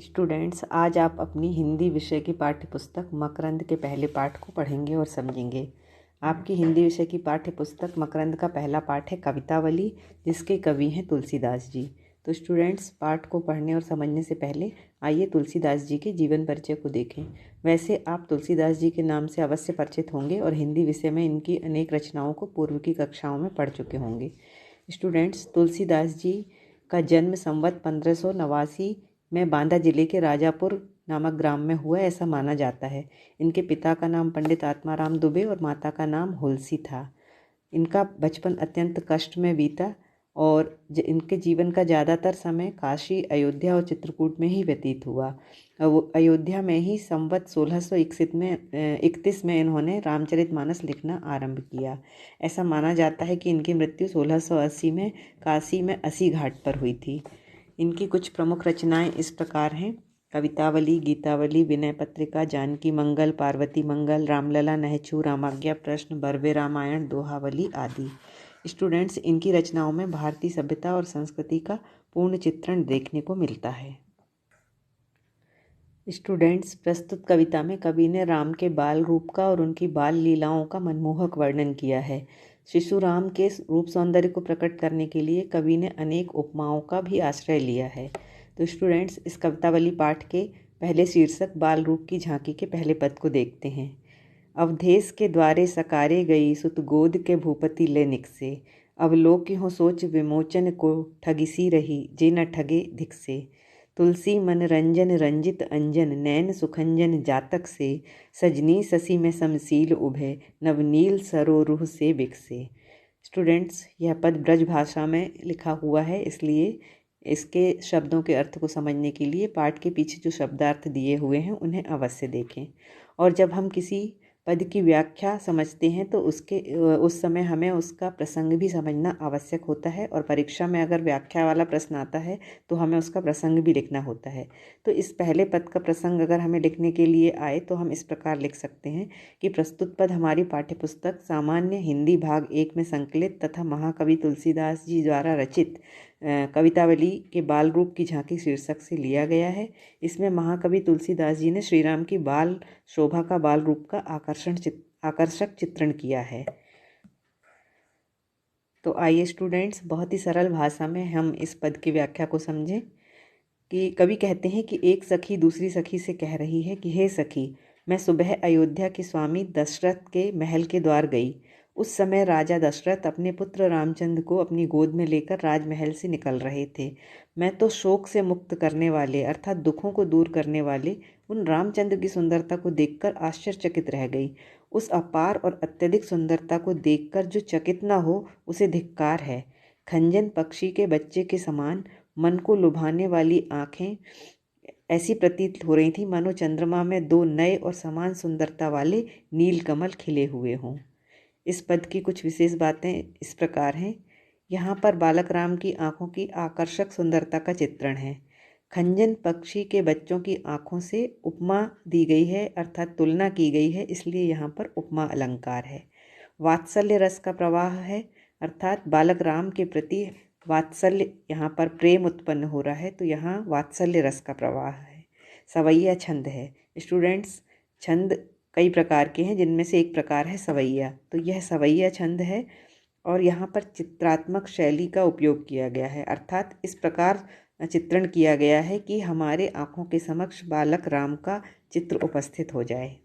Students, आज आप अपनी हिंदी विषय की पाठ्य पुस्तक मकरंद के पहले पाठ को पढ़ेंगे और समझेंगे। आपकी हिंदी विषय की पाठ्य पुस्तक मकरंद का पहला पाठ है कवितावली, जिसके कवि हैं तुलसीदास जी। तो स्टूडेंट्स, पाठ को पढ़ने और समझने से पहले आइए तुलसीदास जी के जीवन परिचय को देखें। वैसे आप तुलसीदास जी के नाम से अवश्य परिचित होंगे और हिंदी विषय में इनकी अनेक रचनाओं को पूर्व की कक्षाओं में पढ़ चुके होंगे। स्टूडेंट्स, तुलसीदास जी का जन्म संवत 1589 में बांदा जिले के राजापुर नामक ग्राम में हुआ, ऐसा माना जाता है। इनके पिता का नाम पंडित आत्माराम दुबे और माता का नाम हुलसी था। इनका बचपन अत्यंत कष्ट में बीता और इनके जीवन का ज़्यादातर समय काशी, अयोध्या और चित्रकूट में ही व्यतीत हुआ। वो अयोध्या में ही संवत 1631 में इन्होंने रामचरितमानस लिखना आरंभ किया। ऐसा माना जाता है कि इनकी मृत्यु 1680 में काशी में अस्सी घाट पर हुई थी। इनकी कुछ प्रमुख रचनाएं इस प्रकार हैं: कवितावली, गीतावली, विनय पत्रिका, जानकी मंगल, पार्वती मंगल, रामलला, नहछू, रामाज्ञा प्रश्न, बरवे रामायण, दोहावली आदि। स्टूडेंट्स, इनकी रचनाओं में भारतीय सभ्यता और संस्कृति का पूर्ण चित्रण देखने को मिलता है। स्टूडेंट्स, प्रस्तुत कविता में कवि ने राम के बाल रूप का और उनकी बाल लीलाओं का मनमोहक वर्णन किया है। शिशु राम के रूप सौंदर्य को प्रकट करने के लिए कवि ने अनेक उपमाओं का भी आश्रय लिया है। तो स्टूडेंट्स, इस कवितावली पाठ के पहले शीर्षक बाल रूप की झांकी के पहले पद को देखते हैं। अवधेश के द्वारे सकारे गई, सुत गोद के भूपति ले निकसे। अवलोकि हो सोच विमोचन को, ठगिसी रही जे न ठगे धिक से। तुलसी मन रंजन रंजित अंजन, नैन सुखंजन जातक से। सजनी ससी में समसील उभे, नवनील सरोरुह से बिकसे। स्टूडेंट्स, यह पद ब्रज भाषा में लिखा हुआ है, इसलिए इसके शब्दों के अर्थ को समझने के लिए पाठ के पीछे जो शब्दार्थ दिए हुए हैं उन्हें अवश्य देखें। और जब हम किसी पद की व्याख्या समझते हैं तो उस समय हमें उसका प्रसंग भी समझना आवश्यक होता है, और परीक्षा में अगर व्याख्या वाला प्रश्न आता है तो हमें उसका प्रसंग भी लिखना होता है। तो इस पहले पद का प्रसंग अगर हमें लिखने के लिए आए तो हम इस प्रकार लिख सकते हैं कि प्रस्तुत पद हमारी पाठ्यपुस्तक सामान्य हिंदी भाग 1 में संकलित तथा महाकवि तुलसीदास जी द्वारा रचित कवितावली के बाल रूप की झांकी शीर्षक से लिया गया है। इसमें महाकवि तुलसीदास जी ने श्री राम की बाल शोभा का बाल रूप का आकर्षक चित्रण किया है। तो आइए स्टूडेंट्स, बहुत ही सरल भाषा में हम इस पद की व्याख्या को समझें। कि कवि कहते हैं कि एक सखी दूसरी सखी से कह रही है कि हे सखी, मैं सुबह अयोध्या के स्वामी दशरथ के महल के द्वार गई। उस समय राजा दशरथ अपने पुत्र रामचंद्र को अपनी गोद में लेकर राजमहल से निकल रहे थे। मैं तो शोक से मुक्त करने वाले अर्थात दुखों को दूर करने वाले उन रामचंद्र की सुंदरता को देखकर आश्चर्यचकित रह गई। उस अपार और अत्यधिक सुंदरता को देखकर जो चकित न हो उसे धिक्कार है। खंजन पक्षी के बच्चे के समान मन को लुभाने वाली आँखें ऐसी प्रतीत हो रही थी मानो चंद्रमा में दो नए और समान सुंदरता वाले नीलकमल खिले हुए हों। इस पद की कुछ विशेष बातें इस प्रकार हैं। यहाँ पर बालक राम की आँखों की आकर्षक सुंदरता का चित्रण है। खंजन पक्षी के बच्चों की आँखों से उपमा दी गई है अर्थात तुलना की गई है, इसलिए यहाँ पर उपमा अलंकार है। वात्सल्य रस का प्रवाह है अर्थात बालक राम के प्रति वात्सल्य, यहाँ पर प्रेम उत्पन्न हो रहा है तो यहाँ वात्सल्य रस का प्रवाह है। सवैया छंद है। स्टूडेंट्स, छंद कई प्रकार के हैं जिनमें से एक प्रकार है सवैया। तो यह सवैया छंद है और यहाँ पर चित्रात्मक शैली का उपयोग किया गया है अर्थात इस प्रकार चित्रण किया गया है कि हमारे आँखों के समक्ष बालक राम का चित्र उपस्थित हो जाए।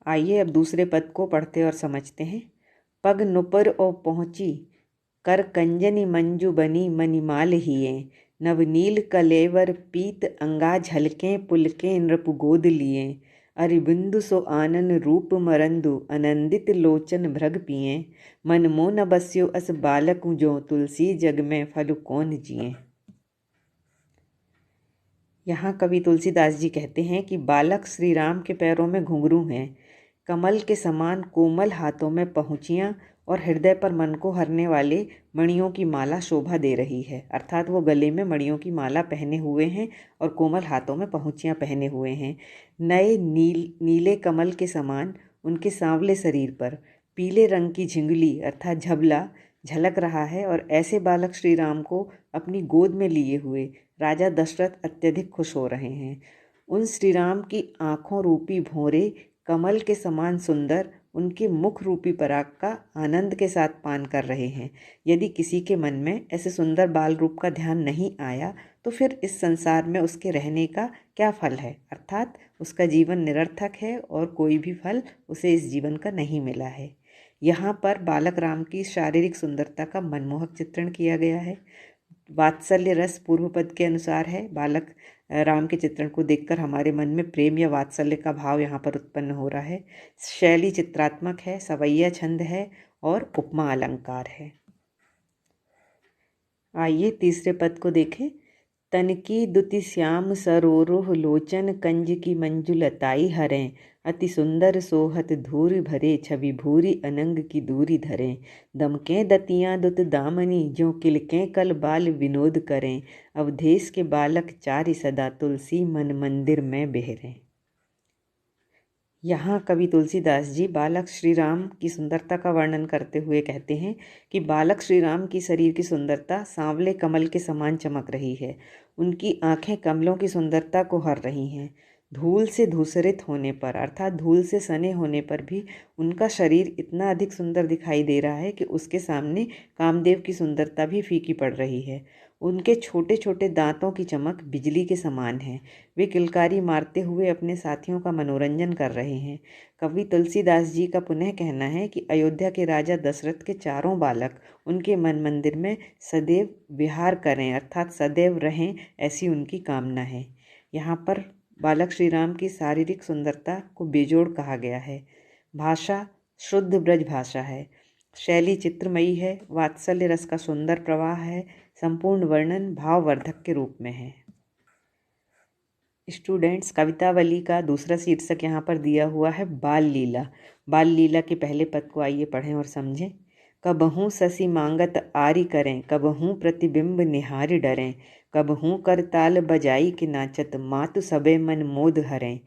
आइए अब दूसरे पद को पढ़ते और समझते हैं। पग नुपर ओ पहुँची, कर कंजनी मंजू बनी मणिमाल हिये। नवनील कलेवर पीत अंगा झलकें पुलकें नृप गोद लिए। अरिबिंदु सो आनन रूप मरंदु, आनंदित लोचन भ्रग पिए। मन मोह न बस्यो अस बालक जो, तुलसी जग में फल कौन जिए। यहाँ कवि तुलसीदास जी कहते हैं कि बालक श्री राम के पैरों में घुंघरू हैं, कमल के समान कोमल हाथों में पहुँचियाँ और हृदय पर मन को हरने वाले मणियों की माला शोभा दे रही है अर्थात वो गले में मणियों की माला पहने हुए हैं और कोमल हाथों में पहुँचियाँ पहने हुए हैं। नए नीले कमल के समान उनके सांवले शरीर पर पीले रंग की झिंगली अर्थात झबला झलक रहा है और ऐसे बालक श्री राम को अपनी गोद में लिए हुए राजा दशरथ अत्यधिक खुश हो रहे हैं। उन श्री राम की आँखों रूपी भौरे कमल के समान सुंदर उनके मुख रूपी पराग का आनंद के साथ पान कर रहे हैं। यदि किसी के मन में ऐसे सुंदर बाल रूप का ध्यान नहीं आया तो फिर इस संसार में उसके रहने का क्या फल है, अर्थात उसका जीवन निरर्थक है और कोई भी फल उसे इस जीवन का नहीं मिला है। यहाँ पर बालक राम की शारीरिक सुंदरता का मनमोहक चित्रण किया गया है। वात्सल्य रस पूर्व पद के अनुसार है। बालक राम के चित्रण को देखकर हमारे मन में प्रेम या वात्सल्य का भाव यहाँ पर उत्पन्न हो रहा है। शैली चित्रात्मक है, सवैया छंद है और उपमा अलंकार है। आइए तीसरे पद को देखें। तन की दुति श्याम सरोरुह लोचन कंज की मंजुलताई हरें, अति सुंदर सोहत धूरि भरे छवि भूरि अनंग की दूरी धरें। दमकें दतियाँ दुत दामनी ज्यों किलकें कल बाल विनोद करें, अवधेश के बालक चारि सदा तुलसी मन मंदिर में बेहरें। यहाँ कवि तुलसीदास जी बालक श्री राम की सुंदरता का वर्णन करते हुए कहते हैं कि बालक श्री राम की शरीर की सुंदरता सांवले कमल के समान चमक रही है। उनकी आंखें कमलों की सुंदरता को हर रही हैं। धूल से धूसरित होने पर अर्थात धूल से सने होने पर भी उनका शरीर इतना अधिक सुंदर दिखाई दे रहा है कि उसके सामने कामदेव की सुंदरता भी फीकी पड़ रही है। उनके छोटे छोटे दांतों की चमक बिजली के समान है। वे किलकारी मारते हुए अपने साथियों का मनोरंजन कर रहे हैं। कवि तुलसीदास जी का पुनः कहना है कि अयोध्या के राजा दशरथ के चारों बालक उनके मन मंदिर में सदैव विहार करें अर्थात सदैव रहें, ऐसी उनकी कामना है। यहाँ पर बालक श्री राम की शारीरिक सुंदरता को बेजोड़ कहा गया है। भाषा शुद्ध ब्रज भाषा है। शैली चित्रमयी है। वात्सल्य रस का सुंदर प्रवाह है। संपूर्ण वर्णन भाववर्धक के रूप में है। स्टूडेंट्स, कवितावली का दूसरा शीर्षक यहाँ पर दिया हुआ है बाल लीला। बाल लीला के पहले पद को आइए पढ़ें और समझें। कबहूँ ससी मांगत आरी करें, कबहूँ प्रतिबिंब निहारी डरें, कबहूँ करताल बजाई के नाचत मातु सबे मन मोद हरें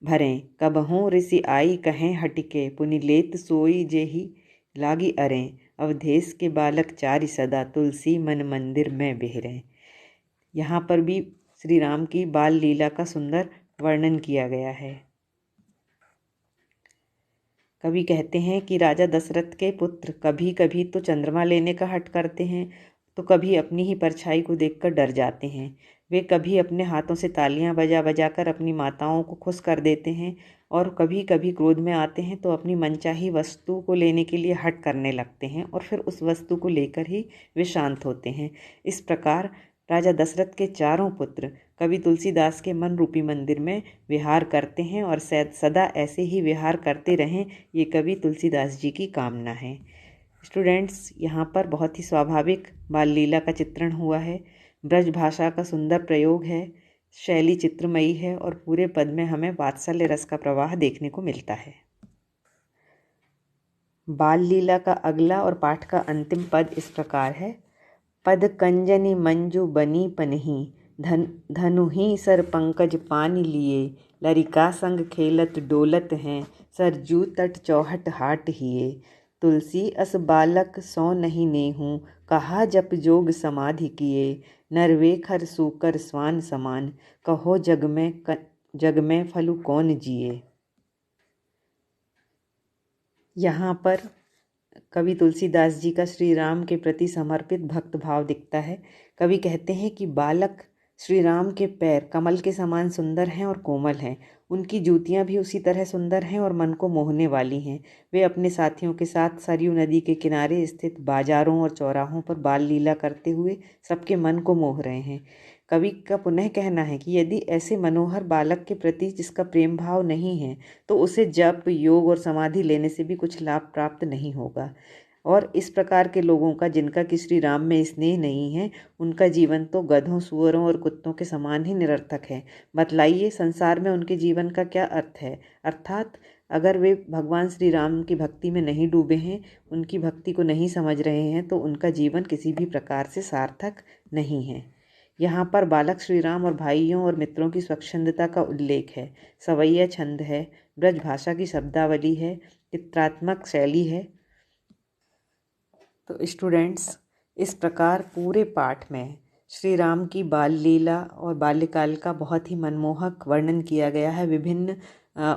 भरें, कबहूँ ऋषि आई कहें हटिके पुनि लेत सोई जेहि लागी अरें, अवधेश के बालक चारि सदा तुलसी मन मंदिर में बेहरें। यहाँ पर भी श्री राम की बाल लीला का सुंदर वर्णन किया गया है। कवि कहते हैं कि राजा दशरथ के पुत्र कभी कभी तो चंद्रमा लेने का हठ करते हैं तो कभी अपनी ही परछाई को देखकर डर जाते हैं। वे कभी अपने हाथों से तालियां बजा बजा कर अपनी माताओं को खुश कर देते हैं और कभी कभी क्रोध में आते हैं तो अपनी मनचाही वस्तु को लेने के लिए हठ करने लगते हैं और फिर उस वस्तु को लेकर ही वे शांत होते हैं। इस प्रकार राजा दशरथ के चारों पुत्र कवि तुलसीदास के मन रूपी मंदिर में विहार करते हैं और सदा ऐसे ही विहार करते रहें, ये कवि तुलसीदास जी की कामना है। स्टूडेंट्स, यहाँ पर बहुत ही स्वाभाविक बाल लीला का चित्रण हुआ है। ब्रज भाषा का सुंदर प्रयोग है। शैली चित्रमयी है और पूरे पद में हमें वात्सल्य रस का प्रवाह देखने को मिलता है। बाल लीला का अगला और पाठ का अंतिम पद इस प्रकार है। पद कंजनी मंजू बनी पनही, धनु ही सर पंकज पानी लिए, लरिका संग खेलत डोलत हैं, सरजू तट चौहट हाट हिए, तुलसी अस बालक सो नहीं नेहूँ, कहा जप जोग समाधि किए, नरवे खर सूकर स्वान समान, कहो जग में फलु कौन जिए। यहाँ पर कवि तुलसीदास जी का श्री राम के प्रति समर्पित भक्त भाव दिखता है। कवि कहते हैं कि बालक श्री राम के पैर कमल के समान सुंदर हैं और कोमल हैं। उनकी जूतियाँ भी उसी तरह सुंदर हैं और मन को मोहने वाली हैं। वे अपने साथियों के साथ सरयू नदी के किनारे स्थित बाजारों और चौराहों पर बाल लीला करते हुए सबके मन को मोह रहे हैं। कवि का पुनः कहना है कि यदि ऐसे मनोहर बालक के प्रति जिसका प्रेम भाव नहीं है तो उसे जप, योग और समाधि लेने से भी कुछ लाभ प्राप्त नहीं होगा। और इस प्रकार के लोगों का जिनका कि श्री राम में स्नेह नहीं है, उनका जीवन तो गधों, सुअरों और कुत्तों के समान ही निरर्थक है। बतलाइए, संसार में उनके जीवन का क्या अर्थ है? अर्थात अगर वे भगवान श्री राम की भक्ति में नहीं डूबे हैं, उनकी भक्ति को नहीं समझ रहे हैं, तो उनका जीवन किसी भी प्रकार से सार्थक नहीं है। यहाँ पर बालक श्री राम और भाइयों और मित्रों की स्वच्छंदता का उल्लेख है। सवैया छंद है, ब्रज भाषा की शब्दावली है, चित्रात्मक शैली है। तो स्टूडेंट्स, इस प्रकार पूरे पाठ में श्री राम की बाल लीला और बाल्यकाल का बहुत ही मनमोहक वर्णन किया गया है। विभिन्न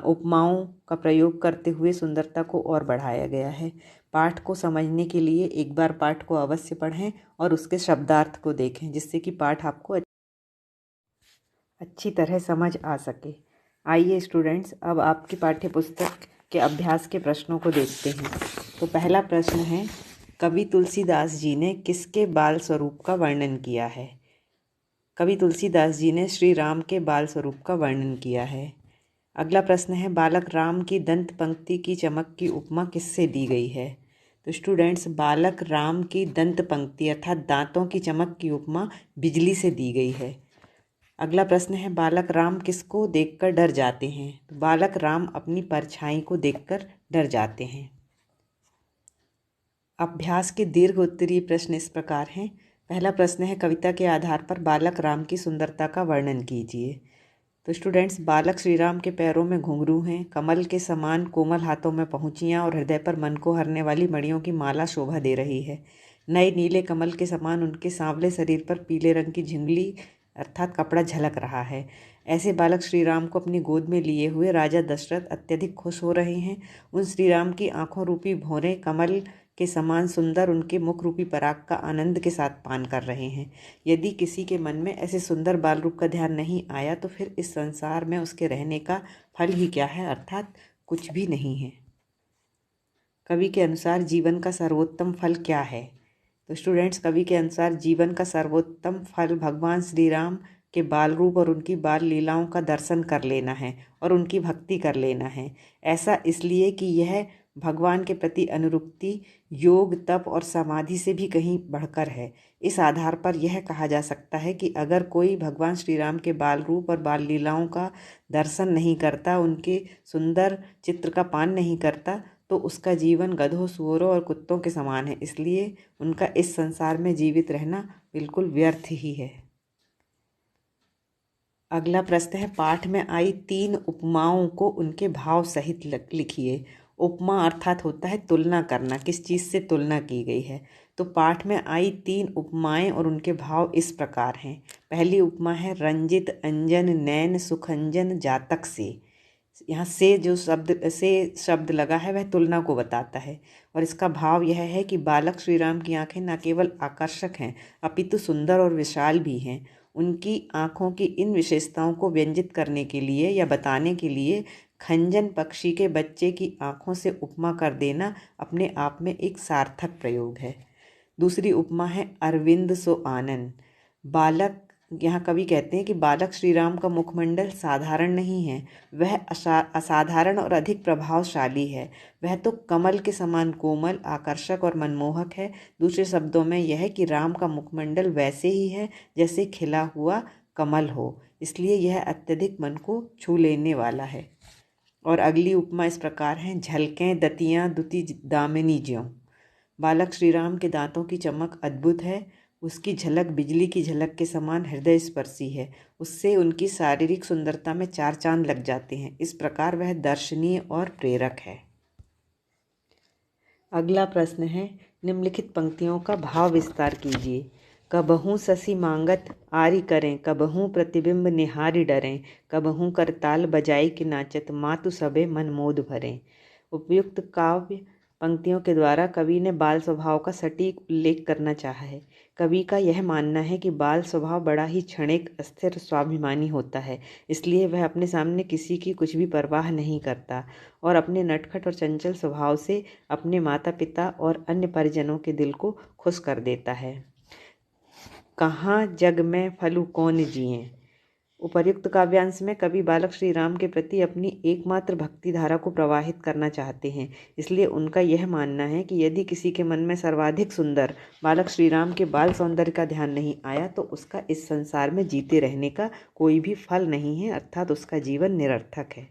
उपमाओं का प्रयोग करते हुए सुंदरता को और बढ़ाया गया है। पाठ को समझने के लिए एक बार पाठ को अवश्य पढ़ें और उसके शब्दार्थ को देखें, जिससे कि पाठ आपको अच्छी तरह समझ आ सके। आइए स्टूडेंट्स, अब आपकी पाठ्य पुस्तक के अभ्यास के प्रश्नों को देखते हैं। तो पहला प्रश्न है, कवि तुलसीदास जी ने किसके बाल स्वरूप का वर्णन किया है? कवि तुलसीदास जी ने श्री राम के बाल स्वरूप का वर्णन किया है। अगला प्रश्न है, बालक राम की दंत पंक्ति की चमक की उपमा किससे दी गई है? तो स्टूडेंट्स, बालक राम की दंत पंक्ति अर्थात दांतों की चमक की उपमा बिजली से दी गई है। अगला प्रश्न है, बालक राम किसको देखकर डर जाते हैं? तो बालक राम अपनी परछाई को देखकर डर जाते हैं। अभ्यास के दीर्घ उत्तरीय प्रश्न इस प्रकार हैं। पहला प्रश्न है, कविता के आधार पर बालक राम की सुंदरता का वर्णन कीजिए। तो स्टूडेंट्स, बालक श्री राम के पैरों में घुंघरू हैं, कमल के समान कोमल हाथों में पहुँचियाँ और हृदय पर मन को हरने वाली मणियों की माला शोभा दे रही है। नए नीले कमल के समान उनके सांवले शरीर पर पीले रंग की झिंगली अर्थात कपड़ा झलक रहा है। ऐसे बालक श्री राम को अपनी गोद में लिए हुए राजा दशरथ अत्यधिक खुश हो रहे हैं। उन श्री राम की आंखों रूपी भौरें कमल के समान सुंदर उनके मुख रूपी पराग का आनंद के साथ पान कर रहे हैं। यदि किसी के मन में ऐसे सुंदर बाल रूप का ध्यान नहीं आया तो फिर इस संसार में उसके रहने का फल ही क्या है, अर्थात कुछ भी नहीं है। कवि के अनुसार जीवन का सर्वोत्तम फल क्या है? तो स्टूडेंट्स, कवि के अनुसार जीवन का सर्वोत्तम फल भगवान श्री राम के बाल रूप और उनकी बाल लीलाओं का दर्शन कर लेना है और उनकी भक्ति कर लेना है। ऐसा इसलिए कि यह भगवान के प्रति अनुरक्ति योग, तप और समाधि से भी कहीं बढ़कर है। इस आधार पर यह कहा जा सकता है कि अगर कोई भगवान श्री राम के बाल रूप और बाल लीलाओं का दर्शन नहीं करता, उनके सुंदर चित्र का पान नहीं करता, तो उसका जीवन गधों, सुअरों और कुत्तों के समान है। इसलिए उनका इस संसार में जीवित रहना बिल्कुल व्यर्थ ही है। अगला प्रश्न है, पाठ में आई 3 उपमाओं को उनके भाव सहित लिखिए। उपमा अर्थात होता है तुलना करना, किस चीज़ से तुलना की गई है। तो पाठ में आई 3 उपमाएं और उनके भाव इस प्रकार हैं। पहली उपमा है, रंजित अंजन नैन सुखंजन जातक से। यहाँ से शब्द लगा है वह तुलना को बताता है और इसका भाव यह है कि बालक श्री राम की आंखें न केवल आकर्षक हैं अपितु सुंदर और विशाल भी हैं। उनकी आँखों की इन विशेषताओं को व्यंजित करने के लिए या बताने के लिए खंजन पक्षी के बच्चे की आँखों से उपमा कर देना अपने आप में एक सार्थक प्रयोग है। दूसरी उपमा है, अरविंद सो आनन। बालक, यहाँ कवि कहते हैं कि बालक श्री राम का मुखमंडल साधारण नहीं है, वह असाधारण और अधिक प्रभावशाली है। वह तो कमल के समान कोमल, आकर्षक और मनमोहक है। दूसरे शब्दों में यह है कि राम का मुखमंडल वैसे ही है जैसे खिला हुआ कमल हो, इसलिए यह अत्यधिक मन को छू लेने वाला है। और अगली उपमा इस प्रकार है, झलकें दतियाँ दुति दामिनी ज्यों। बालक श्री राम के दांतों की चमक अद्भुत है, उसकी झलक बिजली की झलक के समान हृदय स्पर्शी है। उससे उनकी शारीरिक सुंदरता में 4 चांद लग जाते हैं। इस प्रकार वह दर्शनीय और प्रेरक है। अगला प्रश्न है, निम्नलिखित पंक्तियों का भाव विस्तार कीजिए। कबहू ससी मांगत आरी करें, कबहू प्रतिबिंब निहारी डरें, कबहू करताल बजाई के नाचत मातु सबे मन मोद भरें। उपयुक्त काव्य पंक्तियों के द्वारा कवि ने बाल स्वभाव का सटीक उल्लेख करना चाहा है। कवि का यह मानना है कि बाल स्वभाव बड़ा ही क्षणिक, अस्थिर, स्वाभिमानी होता है, इसलिए वह अपने सामने किसी की कुछ भी परवाह नहीं करता और अपने नटखट और चंचल स्वभाव से अपने माता पिता और अन्य परिजनों के दिल को खुश कर देता है। कहाँ जग में फलू कौन जिए। उपर्युक्त काव्यांश में कवि बालक श्री राम के प्रति अपनी एकमात्र भक्ति धारा को प्रवाहित करना चाहते हैं, इसलिए उनका यह मानना है कि यदि किसी के मन में सर्वाधिक सुंदर बालक श्री राम के बाल सौंदर्य का ध्यान नहीं आया तो उसका इस संसार में जीते रहने का कोई भी फल नहीं है, अर्थात उसका जीवन निरर्थक है।